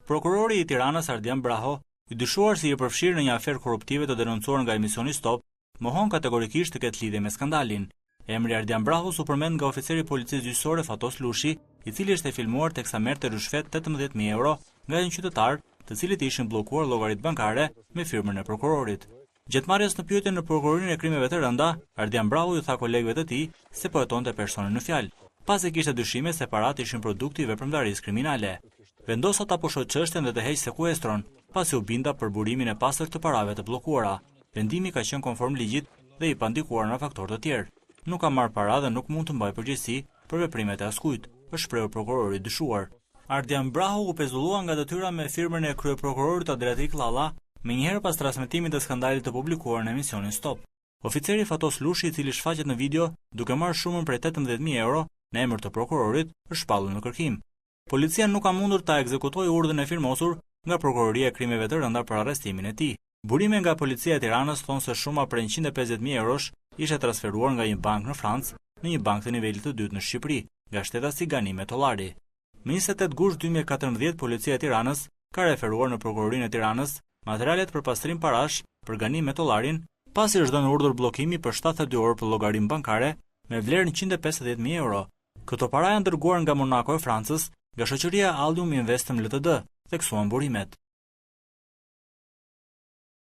Prokurori i Tiranës Ardian Braho, i dyshuar si i përfshirë në një aferë korruptive të denoncuar nga emisioni Stop, mohon kategorikisht të ketë lidhje me skandalin. Emri Ardian Brahos u përmend nga oficeri i policisë gjyqësore Fatos Lushi, i cili ishte filmuar teksa merrte rishfet 18.000 euro nga një qytetar, të cilit ishin bllokuar llogaritë bankare me firmën e prokurorit. Gjetmarrjes në pyetje në prokurorinë e krimeve të rënda, Ardian Brahu ju tha kolegëve të tij se po hetonte personin në fjalë, pasi kishte dyshime se parat ishin produkti i veprimtarisë kriminale. Vendosa ta pushoj çështjen dhe të heqë sekuestron, pasi u binda për burimin e pastër të parave të bllokuara. Vendimi ka qenë konform ligjit dhe i pandikuar nga faktorë të tjerë. Nuk ka marrë para dhe nuk mund të mbajë përgjegjësi për veprimet e askujt, është shprehur prokurori dyshuar. Ardian Brahu u pezullua nga detyra me firmën e kryeprokurorit Adriatik Llalla, menjëherë pas transmetimit të skandalit të publikuar në emisionin Stop. Oficeri Fatos Lushi, i cili shfaqet në video duke marrë shumën prej 18.000 euro në emër të prokurorit, është shpallur në kërkim. Policia nuk ka mundur ta ekzekutojë urdhrin e firmosur nga Prokuroria e Krimeve të Rënda për arrestimin e tij. Burime nga policia e Tiranës thonë se shuma prej 150.000 eurosh ishte transferuar nga një bankë në Francë në një bankë të nivelit të dytë në Shqipëri, nga shtetasi Ganime Tollari. Më 28 gusht 2014, policia e Tiranës ka referuar në Prokurorinë e Tiranës materialet për pastrim parash për Ganime Tollarin, pasi është dhënë urdhër bllokimi për 72 orë për llogarinë bankare me vlerë 150.000 euro. Këto para janë dërguar nga Monaco e Francës, nga shoqëria Allium Investment Ltd, theksuan burimet.